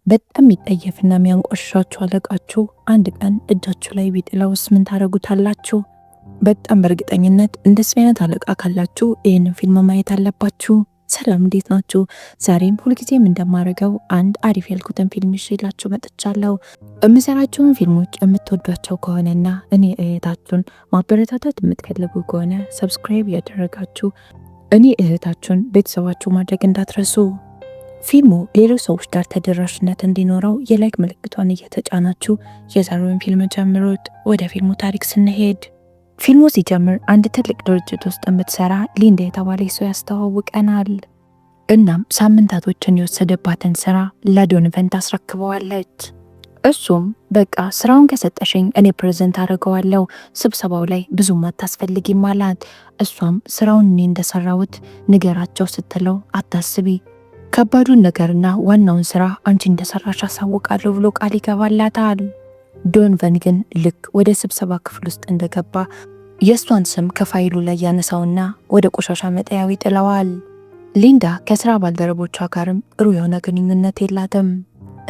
በጣም የሚጠየፍና የሚያንቆሻችሁ አለቃችሁ አንድ ቀን እጃችሁ ላይ ቢጥለውስ ምን ታደርጉታላችሁ? በጣም በእርግጠኝነት እንደዚህ አይነት አለቃ ካላችሁ ይህንን ፊልም ማየት አለባችሁ። ሰላም፣ እንዴት ናችሁ? ዛሬም ሁልጊዜም እንደማደርገው አንድ አሪፍ ያልኩትን ፊልም ይዤላችሁ መጥቻለሁ። የምሰራቸውን ፊልሞች የምትወዷቸው ከሆነና እኔ እህታችሁን ማበረታታት የምትፈልጉ ከሆነ ሰብስክራይብ ያደረጋችሁ እኔ እህታችሁን ቤተሰባችሁ ማድረግ እንዳትረሱ። ፊልሙ ሌሎች ሰዎች ጋር ተደራሽነት እንዲኖረው የላይክ ምልክቷን እየተጫናችሁ የዛሬውን ፊልም ጀምሩት። ወደ ፊልሙ ታሪክ ስንሄድ ፊልሙ ሲጀምር አንድ ትልቅ ድርጅት ውስጥ የምትሰራ ሊንዳ የተባለች ሰው ያስተዋውቀናል። እናም ሳምንታቶችን የወሰደባትን ስራ ለዶኖቨን ታስረክበዋለች። እሱም በቃ ስራውን ከሰጠሽኝ እኔ ፕሬዘንት አድርገዋለሁ፣ ስብሰባው ላይ ብዙም አታስፈልጊም አላት። እሷም ስራውን እኔ እንደሰራሁት ንገራቸው ስትለው አታስቢ፣ ከባዱን ነገርና ዋናውን ስራ አንቺ እንደሰራሽ አሳውቃለሁ ብሎ ቃል ይገባላታል። ዶኖቨን ግን ልክ ወደ ስብሰባ ክፍል ውስጥ እንደገባ የእሷን ስም ከፋይሉ ላይ ያነሳውና ወደ ቆሻሻ መጣያው ይጥለዋል። ሊንዳ ከስራ ባልደረቦቿ ጋርም ጥሩ የሆነ ግንኙነት የላትም።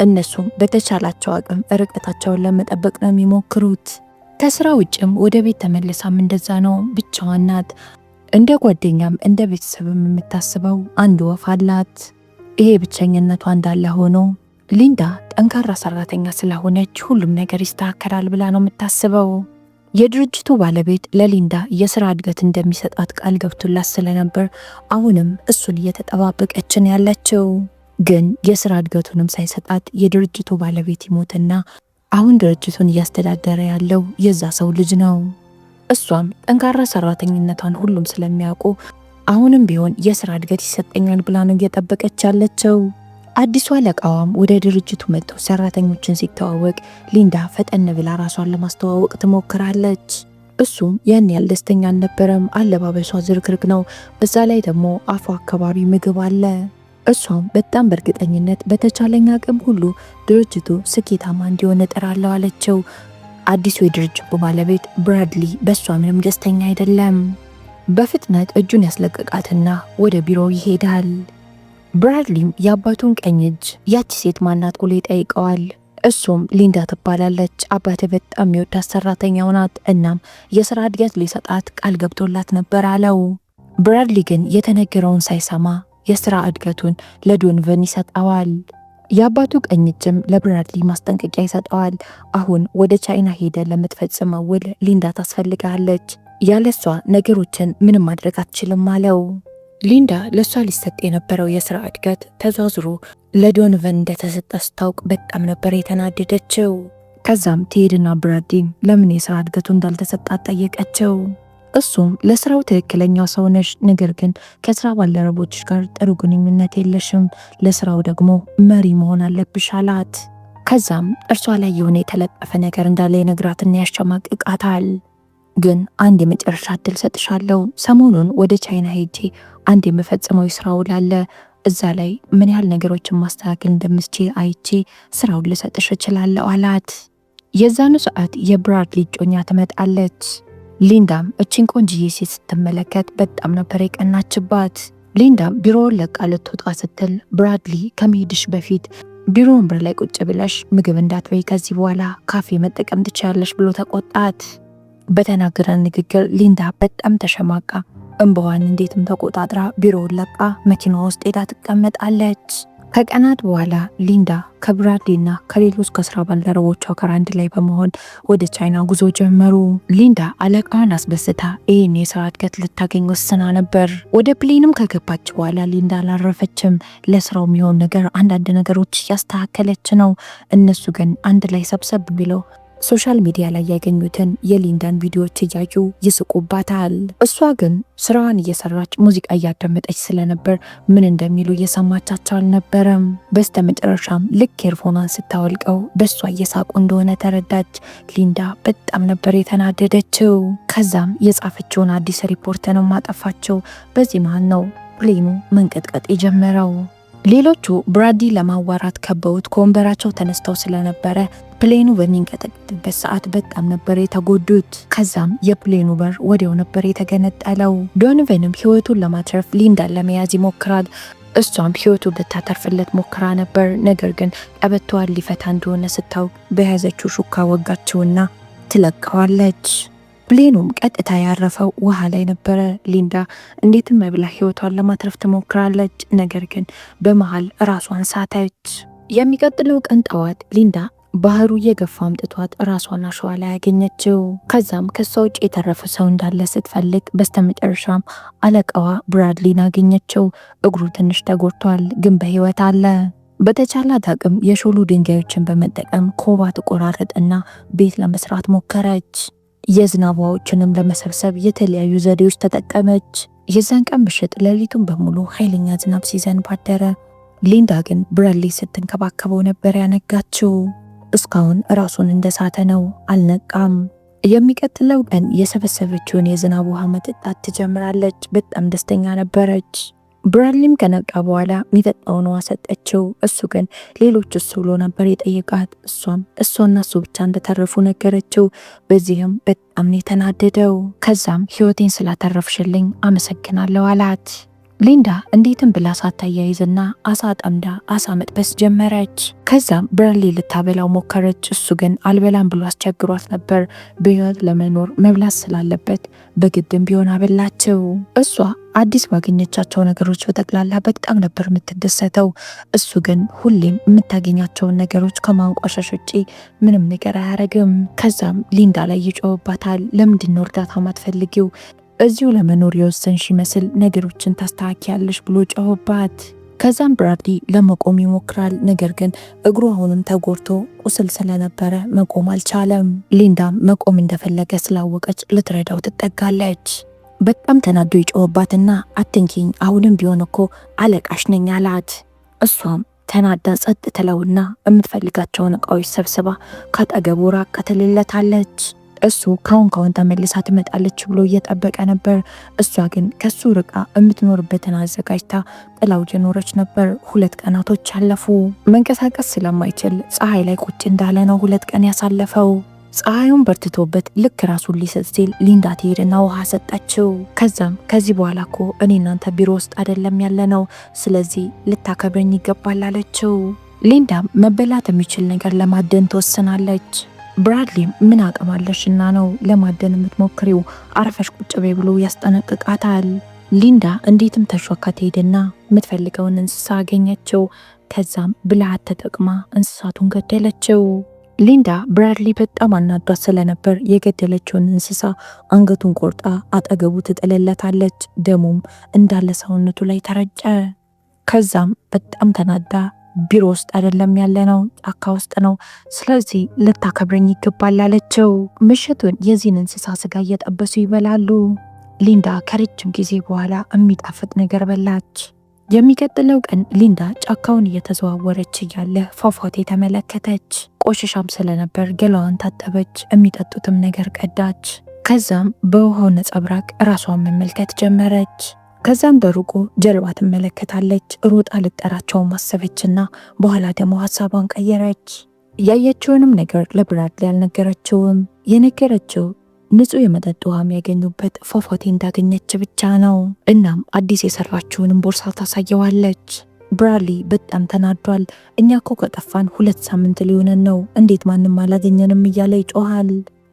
እነሱም በተቻላቸው አቅም ርቀታቸውን ለመጠበቅ ነው የሚሞክሩት። ከስራ ውጭም ወደ ቤት ተመልሳም እንደዛ ነው፣ ብቻዋን ናት። እንደ ጓደኛም እንደ ቤተሰብም የምታስበው አንድ ወፍ አላት። ይሄ ብቸኝነቷ እንዳለ ሆኖ ሊንዳ ጠንካራ ሰራተኛ ስለሆነች ሁሉም ነገር ይስተካከላል ብላ ነው የምታስበው። የድርጅቱ ባለቤት ለሊንዳ የስራ እድገት እንደሚሰጣት ቃል ገብቶላት ስለነበር አሁንም እሱን እየተጠባበቀችን ያለችው። ግን የስራ እድገቱንም ሳይሰጣት የድርጅቱ ባለቤት ይሞትና አሁን ድርጅቱን እያስተዳደረ ያለው የዛ ሰው ልጅ ነው። እሷም ጠንካራ ሰራተኝነቷን ሁሉም ስለሚያውቁ አሁንም ቢሆን የስራ እድገት ይሰጠኛል ብላ ነው እየጠበቀች ያለችው። አዲሷ አለቃዋም ወደ ድርጅቱ መጥተው ሰራተኞችን ሲተዋወቅ ሊንዳ ፈጠን ብላ ራሷን ለማስተዋወቅ ትሞክራለች። እሱም ያን ያህል ደስተኛ አልነበረም። አለባበሷ ዝርክርክ ነው፣ በዛ ላይ ደግሞ አፏ አካባቢ ምግብ አለ። እሷም በጣም በእርግጠኝነት በተቻለኝ አቅም ሁሉ ድርጅቱ ስኬታማ እንዲሆን እጥራለሁ አለችው። አዲሱ የድርጅቱ ባለቤት ብራድሊ በእሷ ምንም ደስተኛ አይደለም። በፍጥነት እጁን ያስለቅቃትና ወደ ቢሮው ይሄዳል። ብራድሊም የአባቱን ቀኝ እጅ ያቺ ሴት ማናት ብሎ ይጠይቀዋል። እሱም ሊንዳ ትባላለች፣ አባቴ በጣም የሚወዳት ሰራተኛው ናት፣ እናም የስራ እድገት ሊሰጣት ቃል ገብቶላት ነበር አለው። ብራድሊ ግን የተነገረውን ሳይሰማ የስራ እድገቱን ለዶኖቨን ይሰጠዋል። የአባቱ ቀኝ እጅም ለብራድሊ ማስጠንቀቂያ ይሰጠዋል። አሁን ወደ ቻይና ሄደ ለምትፈጽመው ውል ሊንዳ ታስፈልጋለች፣ ያለሷ ነገሮችን ምንም ማድረግ አትችልም አለው። ሊንዳ ለሷ ሊሰጥ የነበረው የስራ እድገት ተዛዝሮ ለዶኖቨን እንደተሰጠ ስታውቅ በጣም ነበር የተናደደችው። ከዛም ትሄድና ብራድሊ ለምን የስራ እድገቱ እንዳልተሰጣት ጠየቀችው። እሱም ለስራው ትክክለኛው ሰው ነሽ፣ ነገር ግን ከስራ ባልደረቦች ጋር ጥሩ ግንኙነት የለሽም፣ ለስራው ደግሞ መሪ መሆን አለብሽ አላት። ከዛም እርሷ ላይ የሆነ የተለጠፈ ነገር እንዳለ ይነግራትና ያሸማቅቃታል። ግን አንድ የመጨረሻ እድል ሰጥሻለሁ፣ ሰሞኑን ወደ ቻይና ሄጄ አንድ የምፈጽመው የስራ ውል አለ፣ እዛ ላይ ምን ያህል ነገሮችን ማስተካከል እንደምትችል አይቼ ስራውን ልሰጥሽ እችላለሁ አላት። የዛኑ ሰዓት የብራድሊ እጮኛ ትመጣለች። ሊንዳም እቺን ቆንጅዬ ሴት ስትመለከት በጣም ነበር የቀናችባት። ሊንዳም ቢሮውን ለቃ ልትወጣ ስትል ብራድሊ ከመሄድሽ በፊት ቢሮ ወንበር ላይ ቁጭ ብለሽ ምግብ እንዳትበይ፣ ከዚህ በኋላ ካፌ መጠቀም ትችያለሽ ብሎ ተቆጣት። በተናገረ ንግግር ሊንዳ በጣም ተሸማቃ እንባዋን እንዴትም ተቆጣጥራ ቢሮውን ለቃ መኪና ውስጥ ሄዳ ትቀመጣለች። ከቀናት በኋላ ሊንዳ ከብራድሊና ከሌሎች ከስራ ባልደረቦቿ ጋር አንድ ላይ በመሆን ወደ ቻይና ጉዞ ጀመሩ። ሊንዳ አለቃዋን አስደስታ ይህን የስራ እድገት ልታገኝ ወስና ነበር። ወደ ፕሌንም ከገባች በኋላ ሊንዳ አላረፈችም። ለስራው የሚሆን ነገር አንዳንድ ነገሮች እያስተካከለች ነው። እነሱ ግን አንድ ላይ ሰብሰብ ብለው ሶሻል ሚዲያ ላይ ያገኙትን የሊንዳን ቪዲዮዎች እያዩ ይስቁባታል። እሷ ግን ስራዋን እየሰራች ሙዚቃ እያዳመጠች ስለነበር ምን እንደሚሉ እየሰማቻቸው አልነበረም። በስተመጨረሻም ልክ ኤርፎኗን ስታወልቀው በእሷ እየሳቁ እንደሆነ ተረዳች። ሊንዳ በጣም ነበር የተናደደችው። ከዛም የጻፈችውን አዲስ ሪፖርትንም አጠፋቸው። በዚህ መሃል ነው ፕሌኑ መንቀጥቀጥ የጀመረው። ሌሎቹ ብራድሊ ለማዋራት ከበውት ከወንበራቸው ተነስተው ስለነበረ ፕሌኑ በሚንቀጠቀጥበት ሰዓት በጣም ነበር የተጎዱት። ከዛም የፕሌኑ በር ወዲያው ነበር የተገነጠለው። ዶኖቨንም ህይወቱን ለማትረፍ ሊንዳን ለመያዝ ይሞክራል። እሷም ህይወቱን ልታተርፍለት ሞክራ ነበር። ነገር ግን ቀበቶዋን ሊፈታ እንደሆነ ስታውቅ በያዘችው ሹካ ወጋችውና ትለቀዋለች። ብሌኑም ቀጥታ ያረፈው ውሃ ላይ ነበረ። ሊንዳ እንዴትም መብላ ህይወቷን ለማትረፍ ትሞክራለች። ነገር ግን በመሃል ራሷን ሳተች። የሚቀጥለው ቀን ጠዋት ሊንዳ ባህሩ እየገፋ አምጥቷት ራሷን አሸዋ ላይ ያገኘችው። ከዛም ከሷ ውጭ የተረፈ ሰው እንዳለ ስትፈልግ በስተመጨረሻም አለቃዋ ብራድሊን አገኘችው። እግሩ ትንሽ ተጎድቷል፣ ግን በህይወት አለ። በተቻላት አቅም የሾሉ ድንጋዮችን በመጠቀም ኮባ ትቆራረጥና ቤት ለመስራት ሞከረች። የዝናብ ውሃዎችንም ለመሰብሰብ የተለያዩ ዘዴዎች ተጠቀመች። የዛን ቀን ምሽት ሌሊቱን በሙሉ ኃይለኛ ዝናብ ሲዘንብ አደረ። ሊንዳ ግን ብራድሊ ስትንከባከበው ነበር ያነጋችው። እስካሁን ራሱን እንደሳተ ነው፣ አልነቃም። የሚቀጥለው ቀን የሰበሰበችውን የዝናብ ውሃ መጠጣት ትጀምራለች። በጣም ደስተኛ ነበረች። ብራድሊም ከነቃ በኋላ የሚጠጣውን ውሃ ሰጠችው። እሱ ግን ሌሎች እሱ ብሎ ነበር የጠየቃት። እሷና እሱ ብቻ እንደተረፉ ነገረችው። በዚህም በጣም ነው የተናደደው። ከዛም ህይወቴን ስላተረፍሽልኝ አመሰግናለሁ አላት። ሊንዳ እንዴትም ብላ ሳታያይዝና አሳ ጠምዳ አሳ መጥበስ ጀመረች። ከዛም ብራድሊ ልታበላው ሞከረች። እሱ ግን አልበላም ብሎ አስቸግሯት ነበር። በህይወት ለመኖር መብላት ስላለበት በግድም ቢሆን አበላቸው። እሷ አዲስ ባገኘቻቸው ነገሮች በጠቅላላ በጣም ነበር የምትደሰተው። እሱ ግን ሁሌም የምታገኛቸውን ነገሮች ከማንቋሸሽ ውጪ ምንም ነገር አያረግም። ከዛም ሊንዳ ላይ ይጮህባታል። ለምንድን ነው እርዳታ ማትፈልጊው? እዚሁ ለመኖር የወሰንሽ ይመስል ነገሮችን ታስተካክያለሽ ብሎ ጮህባት። ከዛም ብራድሊ ለመቆም ይሞክራል። ነገር ግን እግሩ አሁንም ተጎድቶ ቁስል ስለነበረ መቆም አልቻለም። ሊንዳም መቆም እንደፈለገ ስላወቀች ልትረዳው ትጠጋለች። በጣም ተናዶ ይጮህባትና አትንኪኝ፣ አሁንም ቢሆን እኮ አለቃሽ ነኝ አላት። እሷም ተናዳ ጸጥ ትለውና የምትፈልጋቸውን እቃዎች ሰብስባ ካጠገቡ ራቅ ትልለታለች። እሱ ካሁን ተመልሳ ትመጣለች ብሎ እየጠበቀ ነበር። እሷ ግን ከሱ ርቃ የምትኖርበትን አዘጋጅታ ጥላው ጀኖረች ነበር። 2 ቀናቶች አለፉ። መንቀሳቀስ ስለማይችል ፀሐይ ላይ ቁጭ እንዳለ ነው 2 ቀን ያሳለፈው። ፀሐዩን በርትቶበት ልክ ራሱን ሊሰጥ ሲል ሊንዳ ትሄድና ውሃ ሰጠችው። ከዛም ከዚህ በኋላ እኮ እኔ እናንተ ቢሮ ውስጥ አይደለም ያለነው፣ ስለዚህ ልታከብረኝ ይገባል አለችው። ሊንዳም መበላት የሚችል ነገር ለማደን ትወስናለች። ብራድሊም ምን አቅማለሽና ነው ለማደን የምትሞክሪው? አረፈሽ ቁጭ በይ ብሎ ያስጠነቅቃታል። ሊንዳ እንዴትም ተሾካ ትሄድና የምትፈልገውን እንስሳ አገኘችው። ከዛም ብልሃት ተጠቅማ እንስሳቱን ገደለችው። ሊንዳ ብራድሊ በጣም አናዷት ስለነበር የገደለችውን እንስሳ አንገቱን ቆርጣ አጠገቡ ትጥልለታለች። ደሙም እንዳለ ሰውነቱ ላይ ተረጨ። ከዛም በጣም ተናዳ ቢሮ ውስጥ አይደለም ያለነው ጫካ ውስጥ ነው፣ ስለዚህ ልታከብረኝ ይገባል አለችው። ምሽቱን የዚህን እንስሳ ስጋ እየጠበሱ ይበላሉ። ሊንዳ ከረጅም ጊዜ በኋላ የሚጣፍጥ ነገር በላች። የሚቀጥለው ቀን ሊንዳ ጫካውን እየተዘዋወረች እያለ ፏፏቴ ተመለከተች። ቆሻሻም ስለነበር ገላዋን ታጠበች፣ የሚጠጡትም ነገር ቀዳች። ከዛም በውሃው ነጸብራቅ ራሷን መመልከት ጀመረች። ከዛም በሩቁ ጀልባ ትመለከታለች። ሮጣ ልጠራቸው ማሰበችና በኋላ ደግሞ ሀሳቧን ቀየረች። ያየችውንም ነገር ለብራድሊ አልነገረችውም። የነገረችው ንጹህ የመጠጥ ውሃ የሚያገኙበት ፏፏቴ እንዳገኘች ብቻ ነው። እናም አዲስ የሰራችውንም ቦርሳ ታሳየዋለች። ብራድሊ በጣም ተናዷል። እኛ እኮ ከጠፋን 2 ሳምንት ሊሆነን ነው፣ እንዴት ማንም አላገኘንም እያለ ይጮሃል።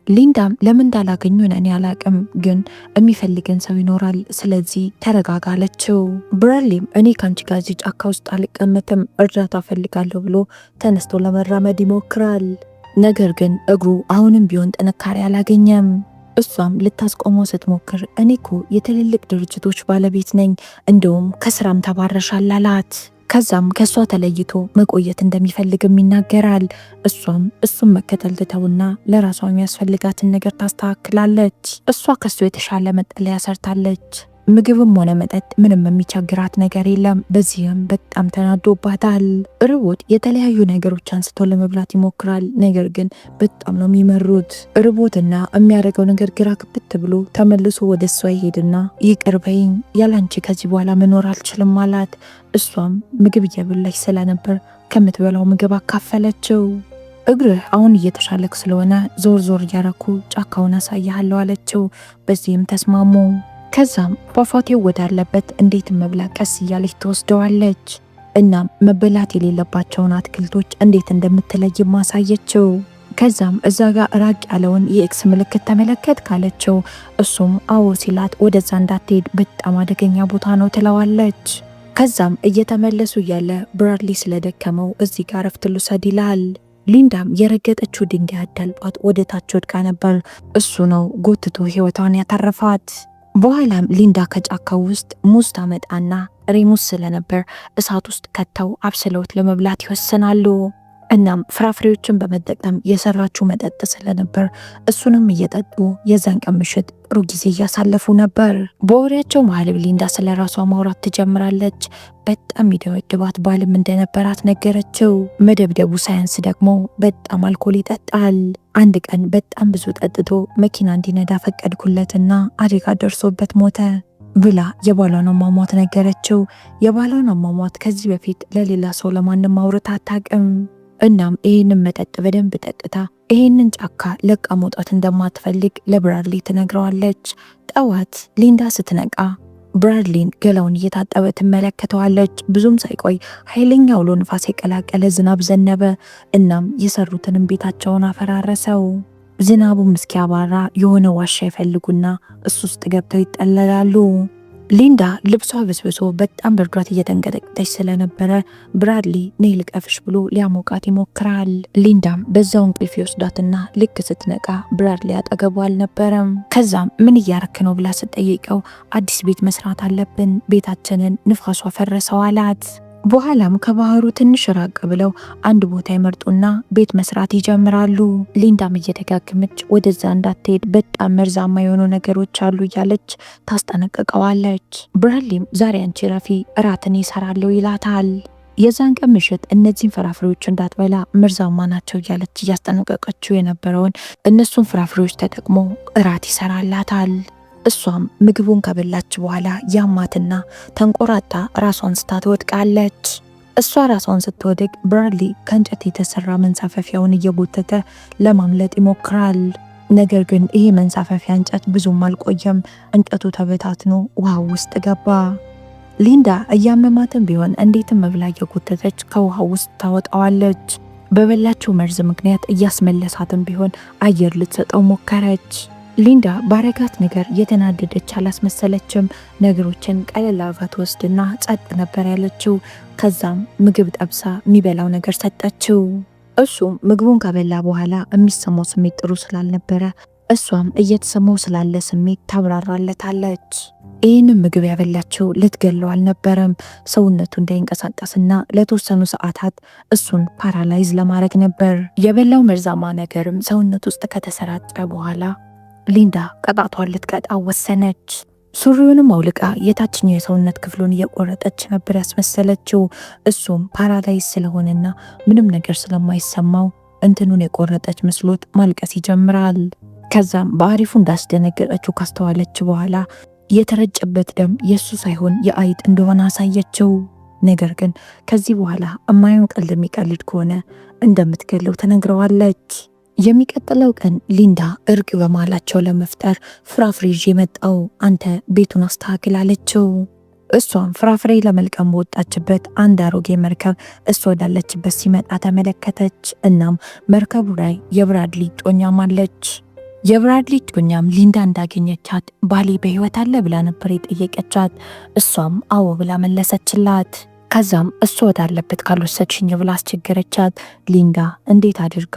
ሊንዳም ለምን እንዳላገኙን እኔ አላቅም፣ ግን የሚፈልገን ሰው ይኖራል፣ ስለዚህ ተረጋጋ አለችው። ብራድሊም እኔ ካንቺ ጋር እዚህ ጫካ ውስጥ አልቀመጥም፣ እርዳታ ፈልጋለሁ ብሎ ተነስቶ ለመራመድ ይሞክራል። ነገር ግን እግሩ አሁንም ቢሆን ጥንካሬ አላገኘም። እሷም ልታስቆመው ስትሞክር እኔ እኮ የትልልቅ ድርጅቶች ባለቤት ነኝ፣ እንደውም ከስራም ተባረሻል አላት። ከዛም ከሷ ተለይቶ መቆየት እንደሚፈልግም ይናገራል። እሱም መከተል ትተውና ለራሷ የሚያስፈልጋትን ነገር ታስተካክላለች። እሷ ከሱ የተሻለ መጠለያ ሰርታለች። ምግብም ሆነ መጠጥ ምንም የሚቸግራት ነገር የለም። በዚህም በጣም ተናዶባታል። ርቦት የተለያዩ ነገሮች አንስቶ ለመብላት ይሞክራል። ነገር ግን በጣም ነው የሚመሩት። ርቦትና የሚያደርገው ነገር ግራ ግብት ብሎ ተመልሶ ወደ እሷ ይሄድና ይቅር በይኝ፣ ያላንቺ ከዚህ በኋላ መኖር አልችልም አላት። እሷም ምግብ እየበላች ስለነበር ከምትበላው ምግብ አካፈለችው። እግርህ አሁን እየተሻለክ ስለሆነ ዞር ዞር እያረኩ ጫካውን አሳያለሁ አለችው። በዚህም ተስማሙ። ከዛም ፏፏቴው ወዳለበት እንዴት መብላ ቀስ እያለች ትወስደዋለች። እናም መበላት የሌለባቸውን አትክልቶች እንዴት እንደምትለይ ማሳየችው። ከዛም እዛ ጋር ራቅ ያለውን የኤክስ ምልክት ተመለከት ካለችው እሱም አዎ ሲላት ወደዛ እንዳትሄድ በጣም አደገኛ ቦታ ነው ትለዋለች። ከዛም እየተመለሱ እያለ ብራድሊ ስለደከመው እዚህ ጋር ረፍት ልውሰድ ይላል። ሊንዳም የረገጠችው ድንጋይ አዳልጧት ወደ ታች ወድቃ ነበር። እሱ ነው ጎትቶ ህይወቷን ያተረፋት። በኋላም ሊንዳ ከጫካው ውስጥ ሙዝ ታመጣና ጥሬ ሙዝ ስለነበር እሳት ውስጥ ከተው አብስለውት ለመብላት ይወስናሉ። እናም ፍራፍሬዎችን በመጠቀም የሰራችው መጠጥ ስለነበር እሱንም እየጠጡ የዛን ቀን ምሽት ጥሩ ጊዜ እያሳለፉ ነበር። በወሬያቸው መሀል ሊንዳ ስለ ራሷ ማውራት ትጀምራለች። በጣም ይደበድባት ባልም እንደነበራት ነገረችው። መደብደቡ ሳያንስ ደግሞ በጣም አልኮል ይጠጣል። አንድ ቀን በጣም ብዙ ጠጥቶ መኪና እንዲነዳ ፈቀድኩለትና አደጋ ደርሶበት ሞተ ብላ የባሏን አሟሟት ነገረችው። የባሏን አሟሟት ከዚህ በፊት ለሌላ ሰው ለማንም ማውራት አታውቅም። እናም ይህንን መጠጥ በደንብ ጠጥታ ይህንን ጫካ ለቃ መውጣት እንደማትፈልግ ለብራድሊ ትነግረዋለች። ጠዋት ሊንዳ ስትነቃ ብራድሊን ገላውን እየታጠበ ትመለከተዋለች። ብዙም ሳይቆይ ኃይለኛ አውሎ ንፋስ የቀላቀለ ዝናብ ዘነበ። እናም የሰሩትንም ቤታቸውን አፈራረሰው። ዝናቡም እስኪያባራ የሆነ ዋሻ ይፈልጉና እሱ ውስጥ ገብተው ይጠለላሉ። ሊንዳ ልብሷ በስብሶ በጣም በርዷት እየተንቀጠቀጠች ስለነበረ ብራድሊ ነይ ልቀፍሽ ብሎ ሊያሞቃት ይሞክራል። ሊንዳም በዛው እንቅልፍ ይወስዳትና ልክ ስትነቃ ብራድሊ አጠገቡ አልነበረም። ከዛም ምን እያረክ ነው ብላ ስትጠይቀው አዲስ ቤት መስራት አለብን፣ ቤታችንን ንፋሱ አፈረሰው አላት። በኋላም ከባህሩ ትንሽ ራቅ ብለው አንድ ቦታ ይመርጡና ቤት መስራት ይጀምራሉ። ሊንዳም እየደጋገመች ወደዛ እንዳትሄድ በጣም መርዛማ የሆኑ ነገሮች አሉ እያለች ታስጠነቅቀዋለች። ብራድሊም ዛሬ አንቺ ረፊ እራትን ይሰራለሁ ይላታል። የዛን ቀን ምሽት እነዚህን ፍራፍሬዎች እንዳትበላ መርዛማ ናቸው እያለች እያስጠነቀቀችው የነበረውን እነሱን ፍራፍሬዎች ተጠቅሞ እራት ይሰራላታል። እሷም ምግቡን ከበላች በኋላ ያማትና ተንቆራጣ ራሷን ስታ ትወድቃለች። እሷ ራሷን ስትወድቅ ብራድሊ ከእንጨት የተሰራ መንሳፈፊያውን እየጎተተ ለማምለጥ ይሞክራል። ነገር ግን ይሄ መንሳፈፊያ እንጨት ብዙም አልቆየም። እንጨቱ ተበታትኖ ውሃው ውስጥ ገባ። ሊንዳ እያመማትን ቢሆን እንዴትም መብላ እየጎተተች ከውሃው ውስጥ ታወጣዋለች። በበላችው መርዝ ምክንያት እያስመለሳትን ቢሆን አየር ልትሰጠው ሞከረች። ሊንዳ ባረጋት ነገር የተናደደች አላስመሰለችም። ነገሮችን ቀለል አድርጋ ትወስድና ጸጥ ነበር ያለችው። ከዛም ምግብ ጠብሳ የሚበላው ነገር ሰጠችው። እሱም ምግቡን ከበላ በኋላ የሚሰማው ስሜት ጥሩ ስላልነበረ እሷም እየተሰማው ስላለ ስሜት ታብራራለታለች። ይህንን ምግብ ያበላችው ልትገለው አልነበረም። ሰውነቱ እንዳይንቀሳቀስና ለተወሰኑ ሰዓታት እሱን ፓራላይዝ ለማድረግ ነበር። የበላው መርዛማ ነገርም ሰውነት ውስጥ ከተሰራጨ በኋላ ሊንዳ ቅጣቷን ልትቀጣ ወሰነች። ሱሪውንም አውልቃ የታችኛው የሰውነት ክፍሉን እየቆረጠች ነበር ያስመሰለችው። እሱም ፓራላይዝ ስለሆነና ምንም ነገር ስለማይሰማው እንትኑን የቆረጠች መስሎት ማልቀስ ይጀምራል። ከዛም በአሪፉ እንዳስደነገጠችው ካስተዋለች በኋላ የተረጨበት ደም የሱ ሳይሆን የአይጥ እንደሆነ አሳየችው። ነገር ግን ከዚህ በኋላ እማየውን ቀልድ የሚቀልድ ከሆነ እንደምትገለው ተነግረዋለች። የሚቀጥለው ቀን ሊንዳ እርቅ በማላቸው ለመፍጠር ፍራፍሬ ይዤ መጣው፣ አንተ ቤቱን አስተካክል አለችው። እሷም ፍራፍሬ ለመልቀም በወጣችበት አንድ አሮጌ መርከብ እሷ ወዳለችበት ሲመጣ ተመለከተች። እናም መርከቡ ላይ የብራድሊ ጮኛም አለች። የብራድሊ ጮኛም ሊንዳ እንዳገኘቻት ባሌ በህይወት አለ ብላ ነበር የጠየቀቻት። እሷም አዎ ብላ መለሰችላት። ከዛም እሷ ወዳለበት ካልወሰድሽኝ ብላ አስቸገረቻት። ሊንዳ እንዴት አድርጋ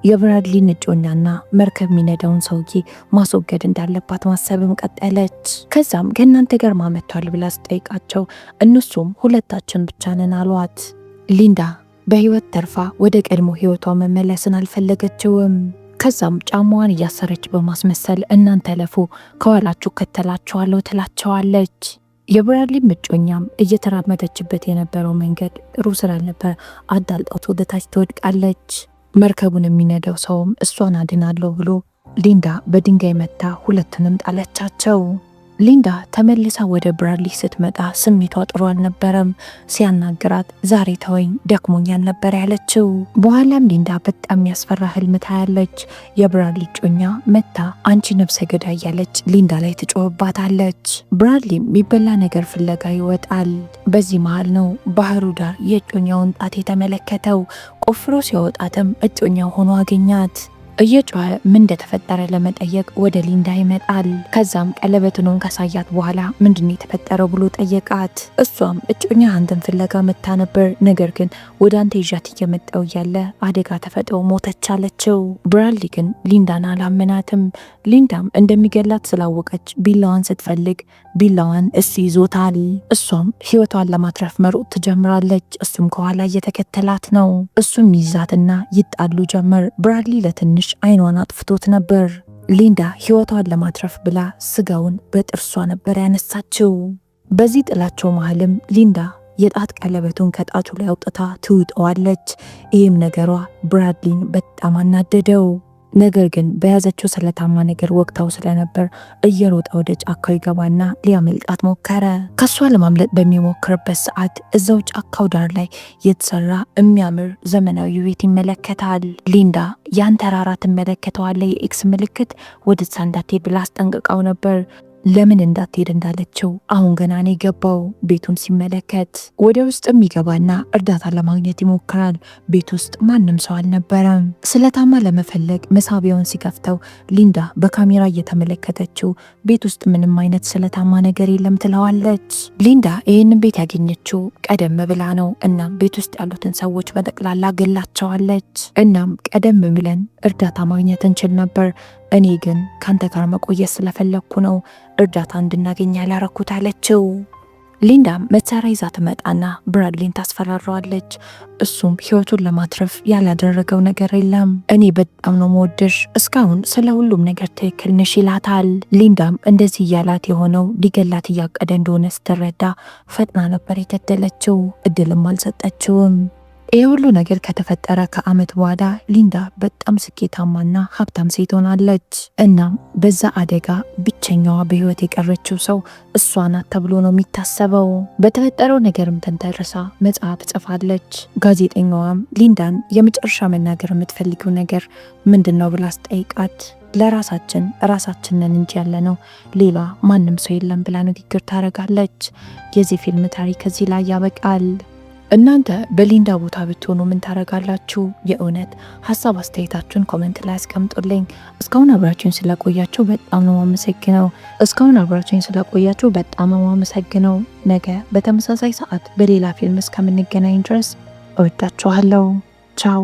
የብራድሊን እጮኛና መርከብ የሚነዳውን ሰውዬ ማስወገድ እንዳለባት ማሰብም ቀጠለች። ከዛም ከእናንተ ጋር ማመቷል ብላ ስጠይቃቸው እነሱም ሁለታችን ብቻ ነን አሏት። ሊንዳ በህይወት ተርፋ ወደ ቀድሞ ህይወቷ መመለስን አልፈለገችውም። ከዛም ጫማዋን እያሰረች በማስመሰል እናንተ ለፉ ከኋላችሁ ከተላችኋለሁ ትላቸዋለች። የብራድሊ እጮኛም እየተራመደችበት የነበረው መንገድ ጥሩ ስላልነበር አዳልጣት ወደ ታች ትወድቃለች። መርከቡን የሚነዳው ሰውም እሷን አድናለሁ ብሎ ሊንዳ በድንጋይ መታ ሁለቱንም ጣለቻቸው። ሊንዳ ተመልሳ ወደ ብራድሊ ስትመጣ ስሜቷ ጥሩ አልነበረም። ሲያናግራት ዛሬ ተወኝ ደክሞኛል ነበር ያለችው። በኋላም ሊንዳ በጣም የሚያስፈራ ህልም ታያለች። የብራድሊ ጮኛ መታ አንቺ ነብሰ ገዳይ ያለች ሊንዳ ላይ ትጮህባታለች። ብራድሊ የሚበላ ነገር ፍለጋ ይወጣል። በዚህ መሃል ነው ባህሩ ዳር የጮኛውን ጣት የተመለከተው። ቆፍሮ ሲያወጣትም እጮኛው ሆኖ አገኛት። እየጮኸ ምን እንደተፈጠረ ለመጠየቅ ወደ ሊንዳ ይመጣል። ከዛም ቀለበቱን ካሳያት በኋላ ምንድነው የተፈጠረው ብሎ ጠየቃት። እሷም እጮኛ አንተን ፍለጋ መታ ነበር፣ ነገር ግን ወደ አንተ ይዣት እየመጣው እያለ አደጋ ተፈጥሮ ሞተች አለችው። ብራድሊ ግን ሊንዳን አላመናትም። ሊንዳም እንደሚገላት ስላወቀች ቢላዋን ስትፈልግ ቢላዋን እሱ ይዞታል። እሷም ህይወቷን ለማትረፍ መሮጥ ትጀምራለች። እሱም ከኋላ እየተከተላት ነው። እሱም ይዛትና ይጣሉ ጀመር። ብራድሊ ለትንሽ አይኗን አጥፍቶት ነበር። ሊንዳ ህይወቷን ለማትረፍ ብላ ስጋውን በጥርሷ ነበር ያነሳችው። በዚህ ጥላቸው መሃልም ሊንዳ የጣት ቀለበቱን ከጣቱ ላይ አውጥታ ትውጠዋለች። ይህም ነገሯ ብራድሊን በጣም አናደደው። ነገር ግን በያዘችው ስለታማ ነገር ወቅታው ስለነበር እየሮጠ ወደ ጫካው ይገባና ሊያመልጣት ሞከረ። ከሷ ለማምለጥ በሚሞክርበት ሰዓት እዛው ጫካው ዳር ላይ የተሰራ የሚያምር ዘመናዊ ቤት ይመለከታል። ሊንዳ ያን ተራራ ትመለከተዋለ። የኤክስ ምልክት ወደዛ እንዳትሄድ ብላ አስጠንቅቃው ነበር። ለምን እንዳትሄድ እንዳለችው አሁን ገና ነው የገባው። ቤቱን ሲመለከት ወደ ውስጥ የሚገባና እርዳታ ለማግኘት ይሞክራል። ቤት ውስጥ ማንም ሰው አልነበረም። ስለታማ ለመፈለግ መሳቢያውን ሲከፍተው ሊንዳ በካሜራ እየተመለከተችው ቤት ውስጥ ምንም አይነት ስለታማ ነገር የለም ትለዋለች። ሊንዳ ይህንን ቤት ያገኘችው ቀደም ብላ ነው። እናም ቤት ውስጥ ያሉትን ሰዎች በጠቅላላ ገላቸዋለች። እናም ቀደም ብለን እርዳታ ማግኘት እንችል ነበር፣ እኔ ግን ካንተ ጋር መቆየት ስለፈለግኩ ነው እርዳታ እንድናገኝ ያላረኩት አለችው። ሊንዳም መሳሪያ ይዛ ትመጣና ብራድሊን ታስፈራረዋለች። እሱም ህይወቱን ለማትረፍ ያላደረገው ነገር የለም። እኔ በጣም ነው መወደሽ፣ እስካሁን ስለ ሁሉም ነገር ትክክል ነሽ ይላታል። ሊንዳም እንደዚህ እያላት የሆነው ሊገላት እያቀደ እንደሆነ ስትረዳ ፈጥና ነበር የገደለችው። እድልም አልሰጠችውም። ይህ ሁሉ ነገር ከተፈጠረ ከዓመት በኋላ ሊንዳ በጣም ስኬታማና ሀብታም ሴት ሆናለች። እናም በዛ አደጋ ብቸኛዋ በህይወት የቀረችው ሰው እሷ ናት ተብሎ ነው የሚታሰበው። በተፈጠረው ነገርም ተንተርሳ መጽሐፍ ጽፋለች። ጋዜጠኛዋም ሊንዳን የመጨረሻ መናገር የምትፈልጊው ነገር ምንድን ነው ብላ አስጠይቃት ራሳችንን እንጂ ያለነው ሌላ ማንም ሰው የለም ብላ ንግግር ታደርጋለች። የዚህ ፊልም ታሪክ እዚህ ላይ ያበቃል። እናንተ በሊንዳ ቦታ ብትሆኑ ምን ታረጋላችሁ? የእውነት ሀሳብ አስተያየታችሁን ኮሜንት ላይ አስቀምጡልኝ። እስካሁን አብራችሁን ስለቆያችሁ በጣም ነው የማመሰግነው። ነገ በተመሳሳይ ሰዓት በሌላ ፊልም እስከምንገናኝ ድረስ እወዳችኋለሁ። ቻው።